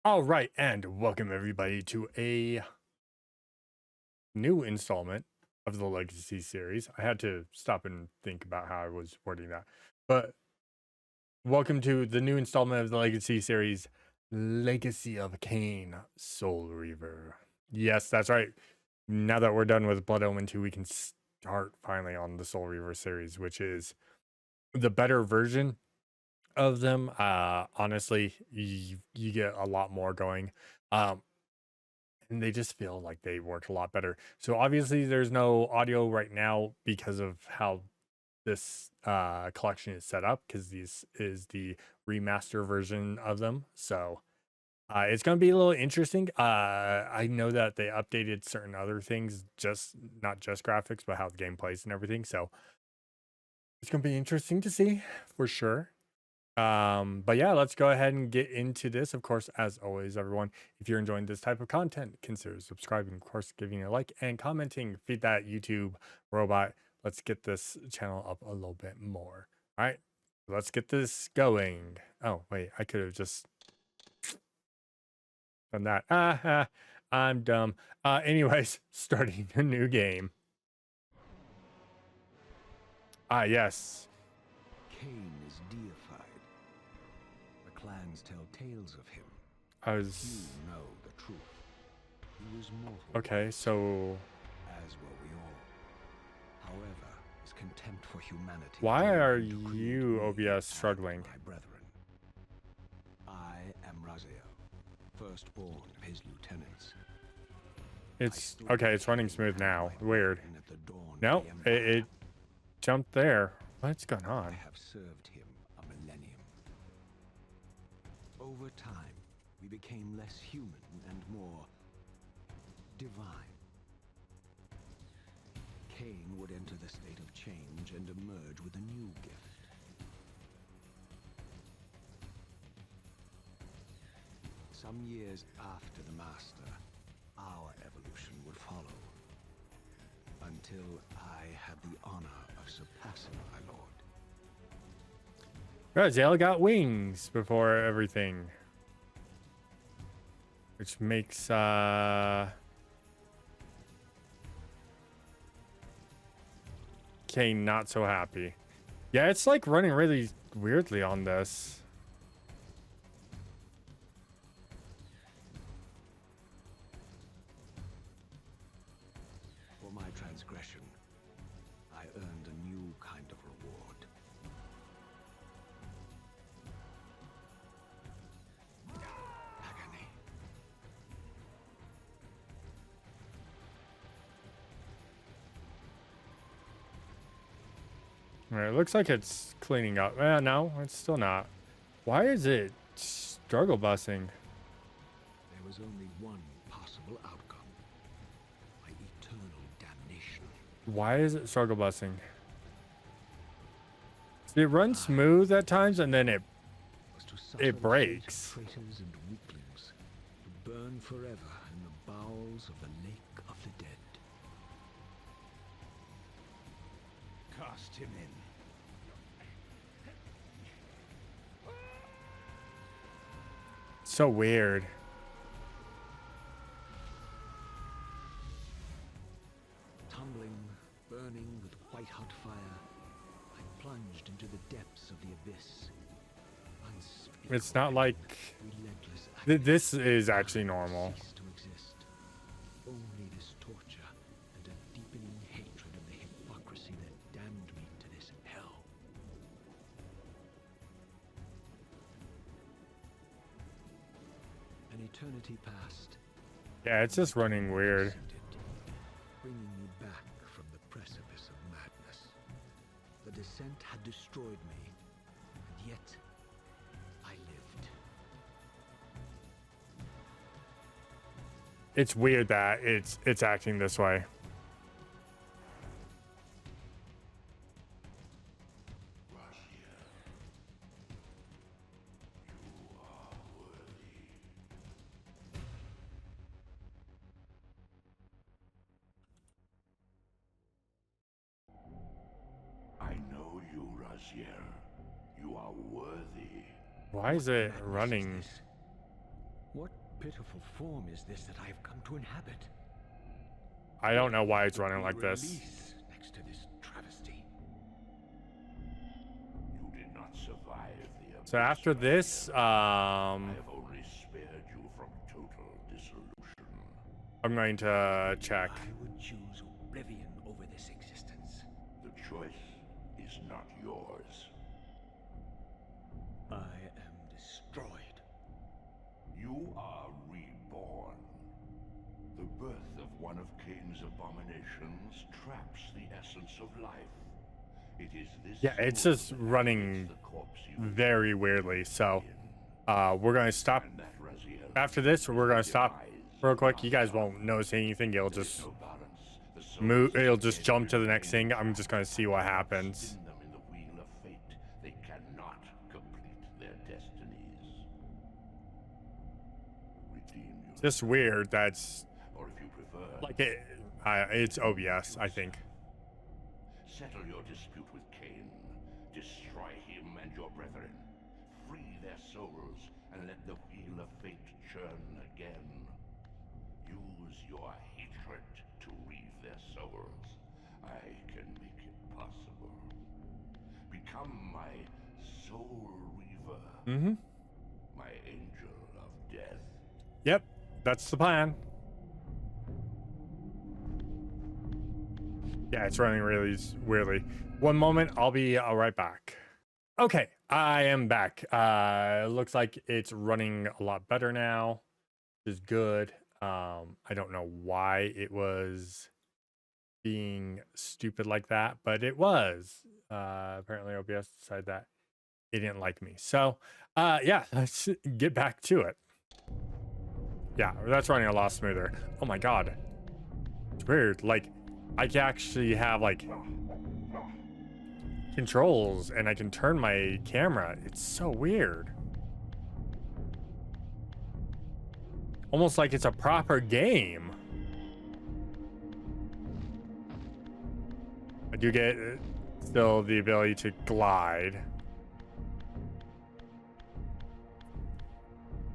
All right, and welcome everybody to a new installment of the Legacy series. I had to stop and think about how I was wording that. But welcome to the new installment of the Legacy series, Legacy of Kain, Soul Reaver. Yes, that's right. Now that we're done with Blood Omen 2, we can start finally on the Soul Reaver series, which is the better version of them. Honestly, you get a lot more going. And they just feel like they work a lot better. So obviously there's no audio right now because of how this collection is set up, because this is the remaster version of them. So it's going to be a little interesting. I know that they updated certain other things, just not just graphics, but how the game plays and everything. So it's going to be interesting to see for sure. But yeah, let's go ahead and get into this. Of course, as always, everyone, if you're enjoying this type of content, consider subscribing, of course, giving a like and commenting. Feed that YouTube robot. Let's get this channel up a little bit more. All right, let's get this going. Oh, wait, I could have just done that. I'm dumb. Anyways, starting a new game. Yes. Kain is deified. The clans tell tales of him. I was... You know the truth. He was mortal. Okay, so... As were we all. However, his contempt for humanity... Why are you, OBS, struggling? My brethren. I am Raziel, firstborn of his lieutenants. It's... Okay, it's running smooth now. Weird. No, it jumped there. What's going on? I have served him a millennium. Over time, we became less human and more divine. Kain would enter the state of change and emerge with a new gift. Some years after the Master, our evolution would follow. Until I had the honor of surpassing my lord. Raziel got wings before everything. Which makes Kain not so happy. Yeah, it's like running really weirdly on this. For my transgression, I earned a new kind of reward. Agony. Alright, it looks like it's cleaning up. No, it's still not. Why is it struggle busing? There was only one possible outcome. My eternal damnation. Why is it struggle busing? It runs smooth at times and then it breaks. Traitors and weaklings to burn forever in the bowels of the lake of the dead. Cast him in. So weird. Tumbling, burning with white-hot fire, I plunged into the depths of the abyss. It's not like this is actually normal. To exist. Only this torture and a deepening hatred of the hypocrisy that damned me to this hell. An eternity passed. Yeah, it's just running weird. Bringing me back from the precipice of madness. The descent had destroyed me, and yet I lived. It's weird that it's acting this way. I know you, Raziel. You are worthy. Why is it running? What pitiful form is this that I have come to inhabit? I don't know why it's running like this. Release next to this travesty. You did not survive the So abyss, after this, I have only spared you from total dissolution. I'm going to check. I would choose oblivion over this existence. The choice is not yours. I am destroyed. You are reborn. The birth of one of Kain's abominations traps the essence of life. It is this. Yeah, it's soul just that running animates the corpse you very weirdly. So we're going to stop. and that Raziel After this, we're going to stop demise real quick. You guys won't notice anything. It'll just no balance. The souls move. of It'll the just dead jump to the next remain thing. I'm just going to see what happens. Spin them in the wheel of fate. They cannot complete their destinies. Redeem you. Just weird. That's Or if you prefer, like it. It's OBS, I think. settle your dispute with Kain. Destroy him and your brethren. Free their souls and let the wheel of fate churn again. Use your hatred to reave their souls. I can make it possible. Become my Soul Reaver. Mm-hmm. My angel of death. Yep, that's the plan. Yeah, it's running really weirdly. One moment, I'll be right back. Okay, I am back. Looks like it's running a lot better now, which is good. I don't know why it was being stupid like that, but it was. Apparently OBS decided that it didn't like me. So, yeah, let's get back to it. Yeah, that's running a lot smoother. Oh my god. It's weird. Like, I can actually have, like, controls, and I can turn my camera. It's so weird. Almost like it's a proper game. I do get still the ability to glide.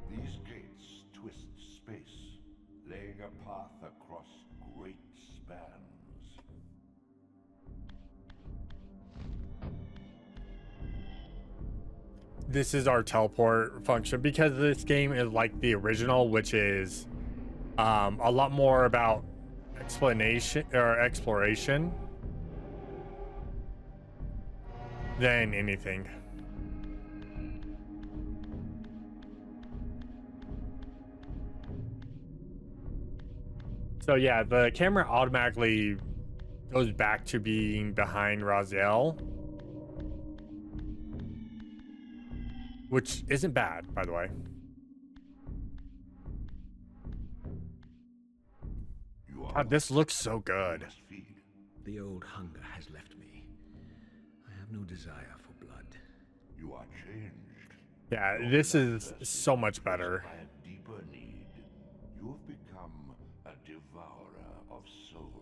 These gates twist space, laying a path across great spans. This is our teleport function because this game is like the original, which is a lot more about explanation or exploration than anything. So yeah, the camera automatically goes back to being behind Raziel, which isn't bad, by the way. God, this looks so good. The old hunger has left me. I have no desire for blood. You are changed. Yeah, this is so much better. By a deeper need, you have become a devourer of souls.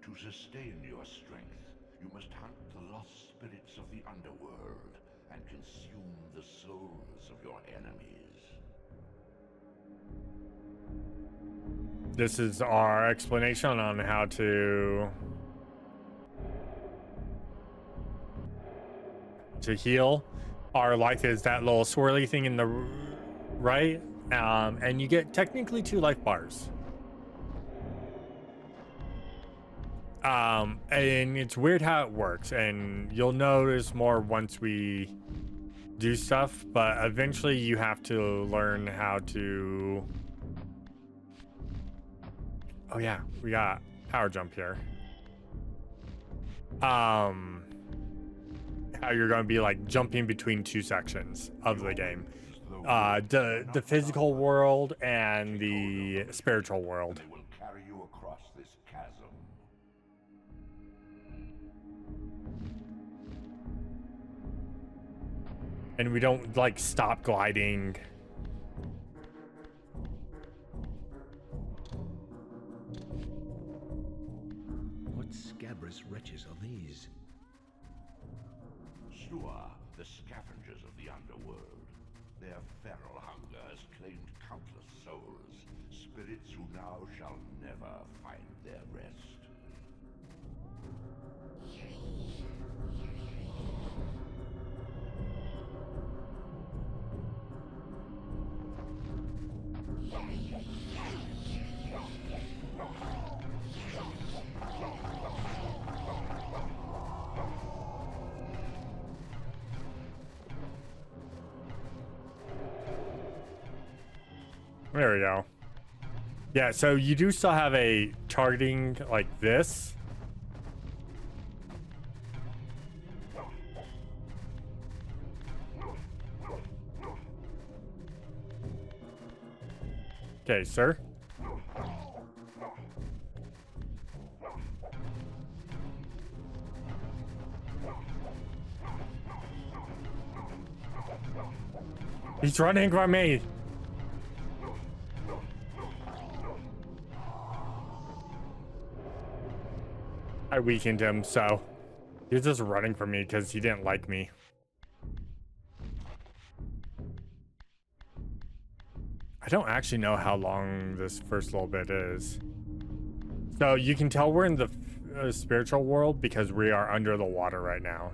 To sustain your strength, you must hunt the lost spirits of the underworld and consume the souls of your enemies. This is our explanation on how to heal. Our life is that little swirly thing in the right, and you get technically 2 life bars. And it's weird how it works, and you'll notice more once we do stuff, but eventually you have to learn how to... Oh yeah, we got power jump here. How you're going to be like jumping between 2 sections of the game. The physical world and the spiritual world. They will carry you across this chasm. And we don't like stop gliding. What scabrous wretches are these? Stua, the scavengers of the underworld. Their feral hunger has now shall never find their rest. There we go. Yeah, so you do still have a targeting like this. Okay, sir. He's running from me. I weakened him, so he was just running from me because he didn't like me. I don't actually know how long this first little bit is. So you can tell we're in the spiritual world because we are under the water right now.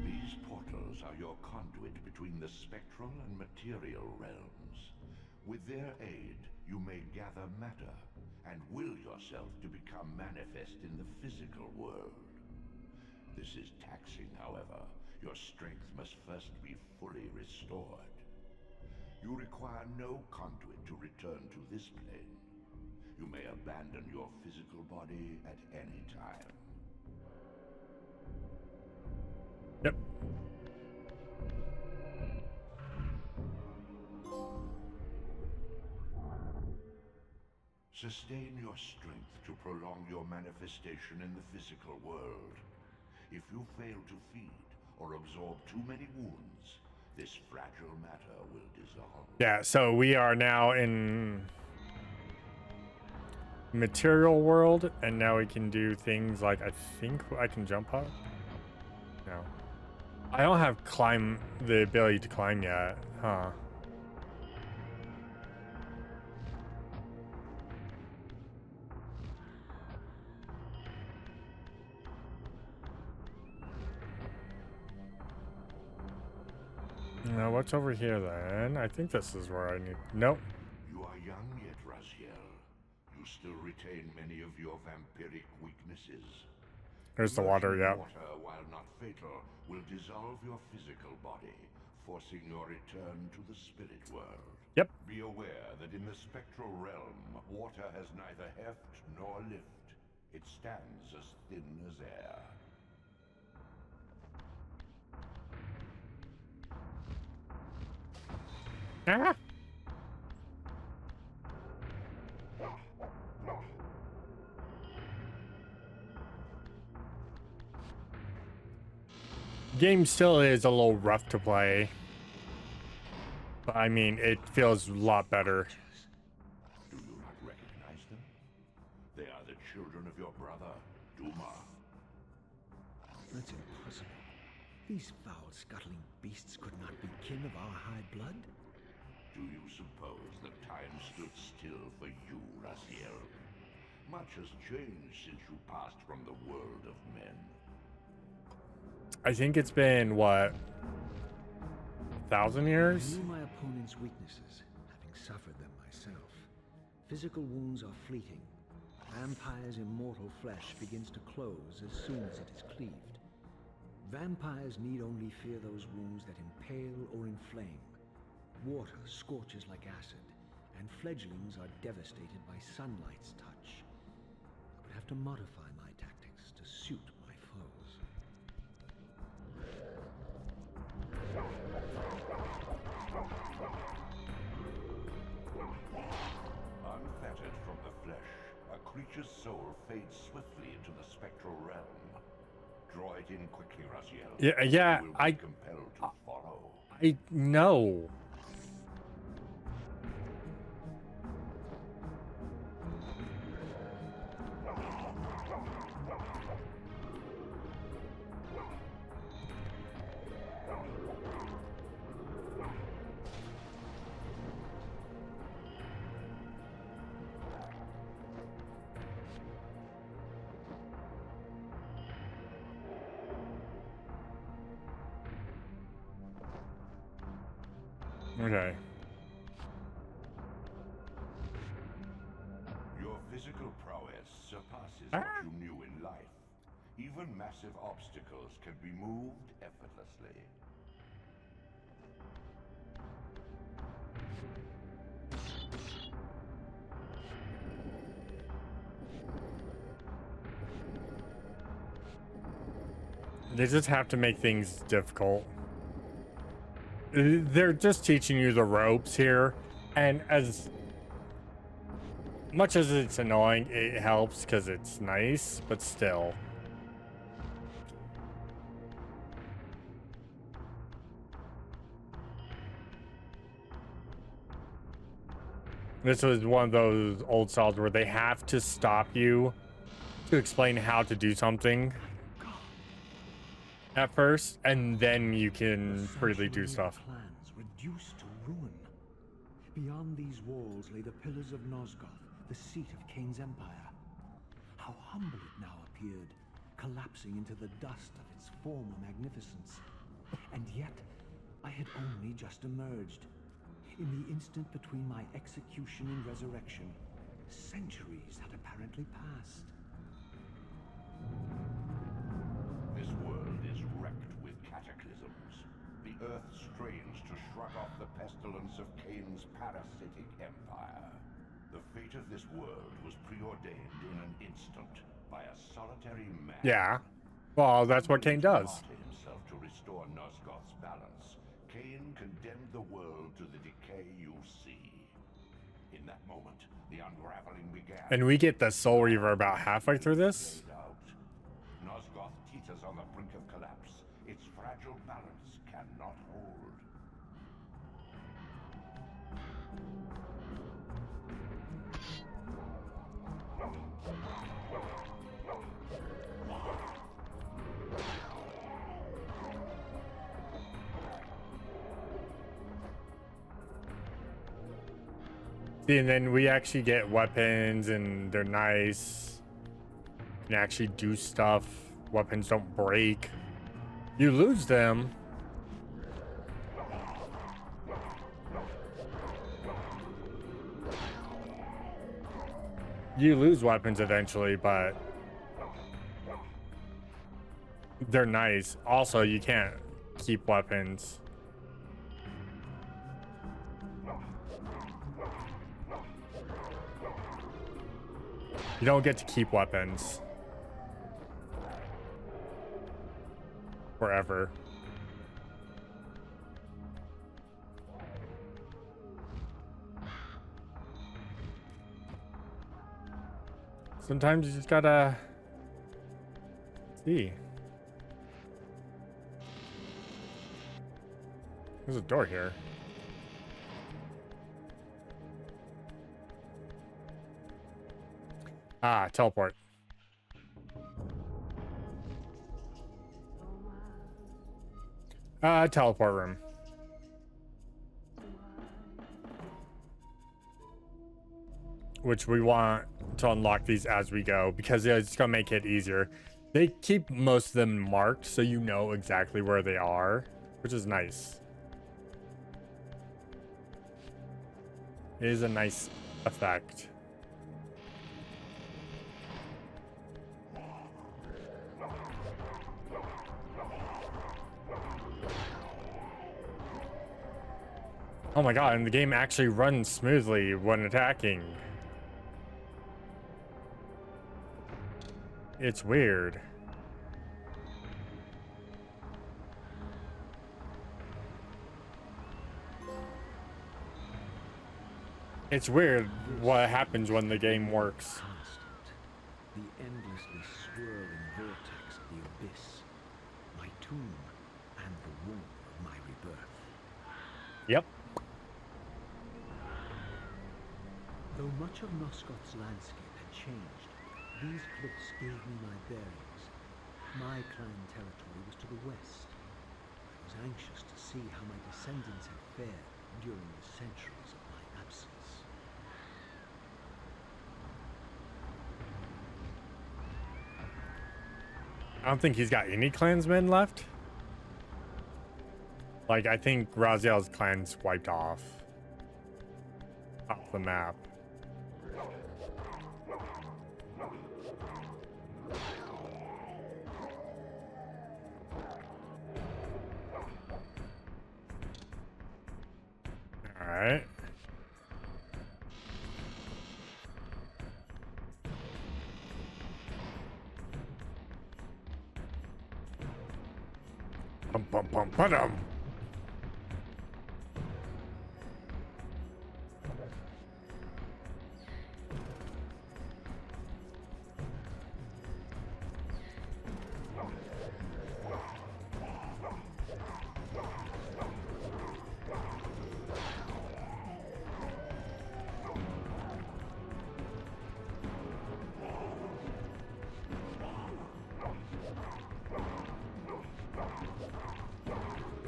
These portals are your conduit between the spectral and material realms. With their aid, you may gather matter and will yourself to become manifest in the physical world. This is taxing, however. Your strength must first be fully restored. You require no conduit to return to this plane. You may abandon your physical body at any time. Yep. Sustain your strength to prolong your manifestation in the physical world. If you fail to feed or absorb too many wounds, this fragile matter will dissolve. Yeah, so we are now in material world, and now we can do things like, I think I can jump up? No. I don't have the ability to climb yet, huh? Now, what's over here then? I think this is where I need. Nope. You are young yet, Raziel. You still retain many of your vampiric weaknesses. There's the water, Immersion in yeah. Water, while not fatal, will dissolve your physical body, forcing your return to the spirit world. Yep. Be aware that in the spectral realm, water has neither heft nor lift. It stands as thin as air. Ah! Game still is a little rough to play, but I mean, it feels a lot better. Do you not recognize them? They are the children of your brother, Duma. That's impossible. These foul, scuttling beasts could not be kin of our high blood. Do you suppose that time stood still for you, Raziel? Much has changed since you passed from the world of men. I think it's been, what, 1,000 years? I knew my opponent's weaknesses, having suffered them myself. Physical wounds are fleeting. Vampire's immortal flesh begins to close as soon as it is cleaved. Vampires need only fear those wounds that impale or inflame. Water scorches like acid, and fledglings are devastated by sunlight's touch. I would have to modify my tactics to suit my foes. Unfettered from the flesh, a creature's soul fades swiftly into the spectral realm. Draw it in quickly, Raziel. Yeah, You will be compelled to follow. I know. Okay. Your physical prowess surpasses Ah. what you knew in life. Even massive obstacles can be moved effortlessly. They just have to make things difficult. They're just teaching you the ropes here, and as much as it's annoying, it helps because it's nice, but still. This was one of those old styles where they have to stop you to explain how to do something at first, and then you can freely do stuff. Clans reduced to ruin. Beyond these walls lay the pillars of Nosgoth, the seat of Kain's empire. How humble it now appeared, collapsing into the dust of its former magnificence. And yet, I had only just emerged. In the instant between my execution and resurrection, centuries had apparently passed. This world is wrecked with cataclysms. The earth strains to shrug off the pestilence of Kain's parasitic empire. The fate of this world was preordained in an instant by a solitary man. Yeah. Well, that's what Kain does. Himself to restore Nosgoth's balance. Kain condemned the world to the decay you see. In that moment, the unraveling began. And we get the Soul Reaver about halfway through this. Nosgoth teeters on the brink of collapse. Its fragile balance cannot hold. See, and then we actually get weapons, and they're nice. You can actually do stuff. Weapons don't break. You lose them. You lose weapons eventually, but they're nice. Also, you can't keep weapons. You don't get to keep weapons forever. Sometimes you just gotta see. There's a door here. Ah, teleport. Teleport room. Which we want to unlock these as we go, because it's gonna make it easier. They keep most of them marked so you know exactly where they are, which is nice. It is a nice effect. Oh my god, and the game actually runs smoothly when attacking. It's weird. It's weird what happens when the game works. Constant, the endlessly swirling vortex of the abyss, my tomb, and the womb of my rebirth. Yep. Though much of Nosgoth's landscape had changed, these cliffs gave me my bearings. My clan territory was to the west. I was anxious to see how my descendants had fared during the centuries of my absence. I don't think he's got any clansmen left. Like, I think Raziel's clan's wiped off the map. All right. Bum bum bum ba-dum.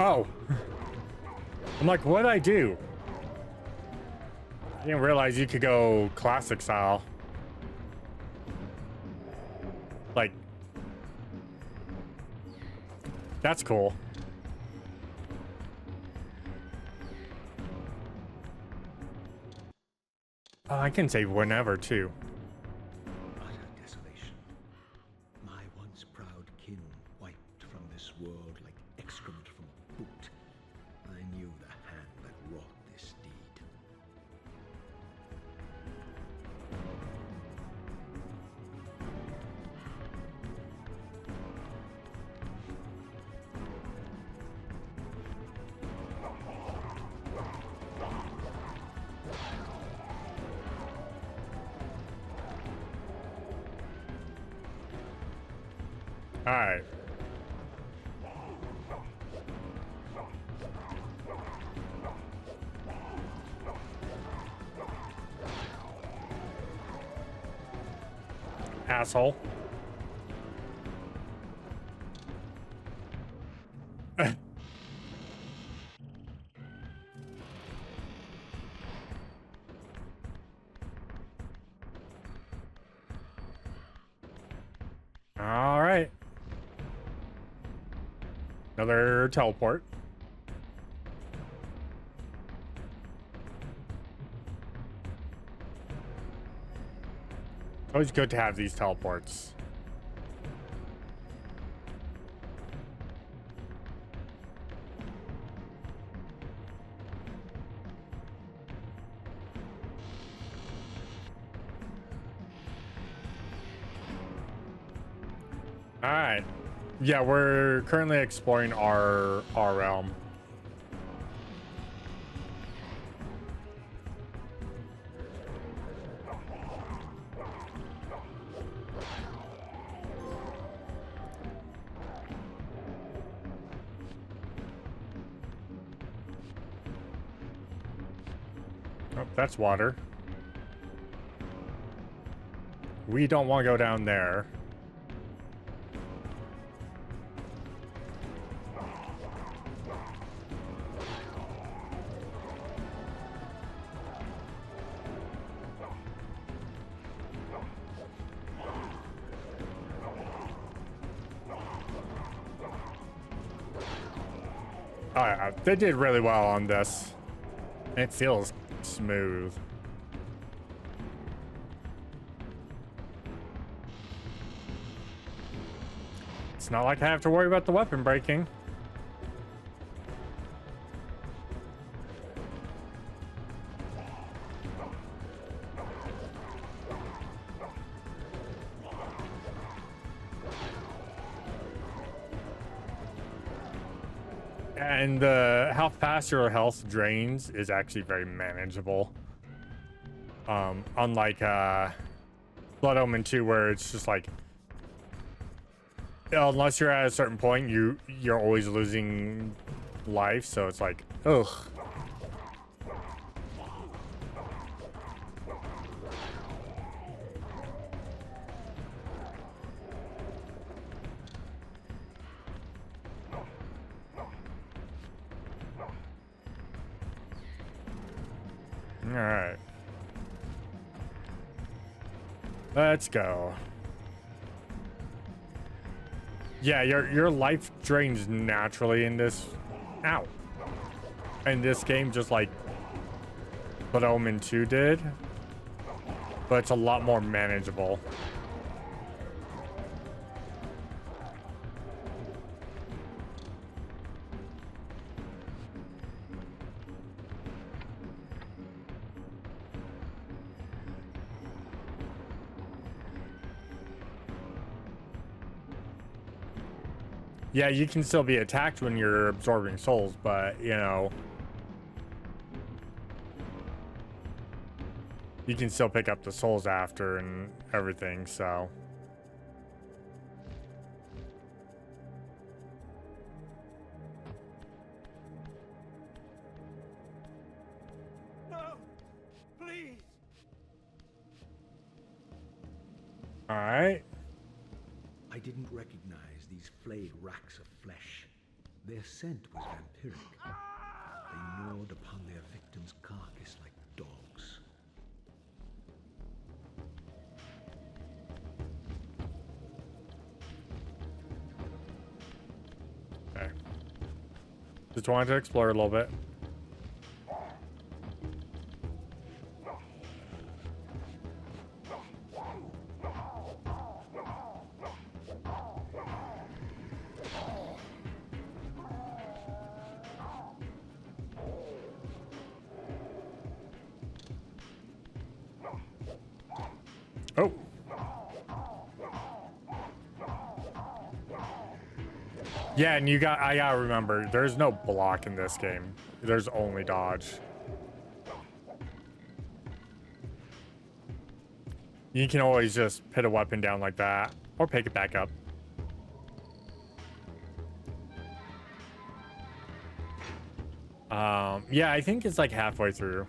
Oh. I'm like, what'd I do? I didn't realize you could go classic style. Like, that's cool. I can save whenever too. Utter desolation. My once proud kin wiped from this world like excrement from a boot. I knew the hand that wrought this deed. All right. Asshole. All right. Another teleport. Always good to have these teleports. All right. Yeah, we're currently exploring our realm. Oh, that's water. We don't want to go down there. Oh, yeah, they did really well on this. It feels smooth. It's not like I have to worry about the weapon breaking. And how fast your health drains is actually very manageable. Unlike Blood Omen 2, where it's just like, unless you're at a certain point, you're always losing life, so it's like, ugh. All right. Let's go. Yeah, your life drains naturally in this. Ow. in this game, just like Blood Omen 2 did, but it's a lot more manageable. Yeah, you can still be attacked when you're absorbing souls, but, you know, you can still pick up the souls after and everything, so. No! Please! All right. I didn't recognize these flayed racks of flesh. Their scent was vampiric. They gnawed upon their victim's carcass like dogs. Okay. Just wanted to explore a little bit. Oh. Yeah, and I gotta remember, there's no block in this game. There's only dodge. You can always just put a weapon down like that, or pick it back up. Yeah, I think it's like halfway through.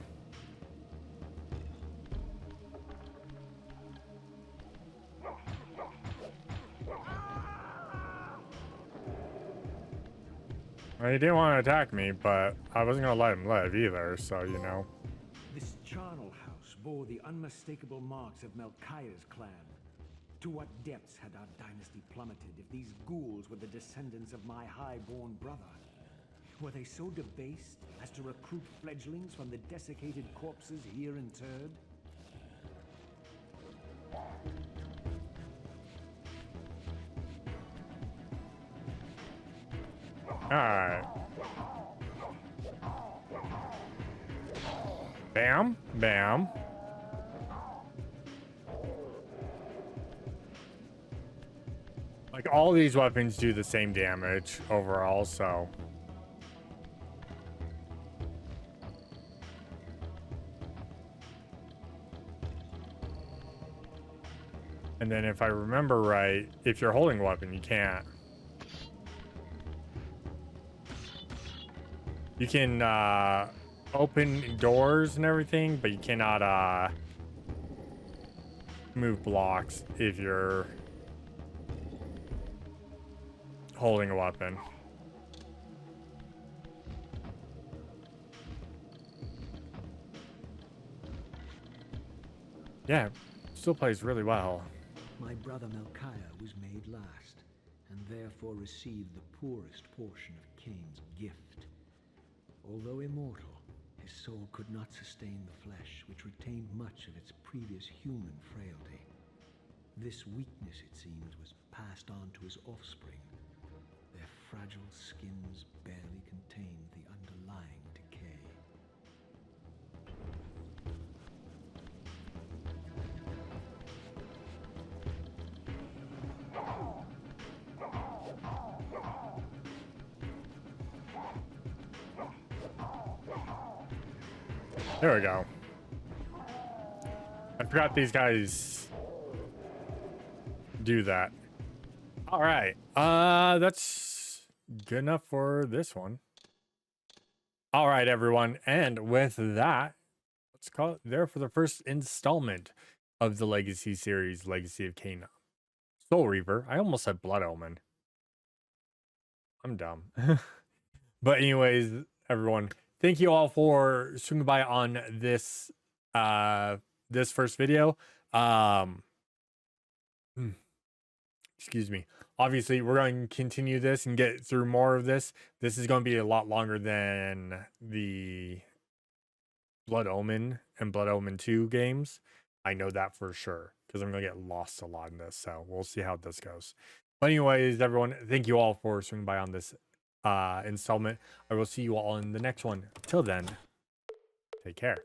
Well, he didn't want to attack me, but I wasn't going to let him live either, so, you know. This charnel house bore the unmistakable marks of Melchiah's clan. To what depths had our dynasty plummeted if these ghouls were the descendants of my high-born brother? Were they so debased as to recruit fledglings from the desiccated corpses here interred? Alright. Bam. Bam. Like, all these weapons do the same damage overall, so. And then if I remember right, if you're holding a weapon, you can't. You can open doors and everything, but you cannot move blocks if you're holding a weapon. Yeah, still plays really well. My brother Melchiah was made last, and therefore received the poorest portion of Kain's gift. Although immortal, his soul could not sustain the flesh, which retained much of its previous human frailty. This weakness, it seems, was passed on to his offspring. Their fragile skins barely contained the underlying decay. There we go. I forgot these guys do that. All right. That's good enough for this one. All right, everyone. And with that, let's call it there for the first installment of the Legacy series, Legacy of Kain. Soul Reaver. I almost said Blood Omen. I'm dumb. But anyways, everyone, thank you all for swinging by on this this first video. excuse me. Obviously, we're going to continue this and get through more of this. This is going to be a lot longer than the Blood Omen and Blood Omen 2 games. I know that for sure because I'm going to get lost a lot in this. So we'll see how this goes. But anyways, everyone, thank you all for swinging by on this installment. I will see you all in the next one. Till then, take care.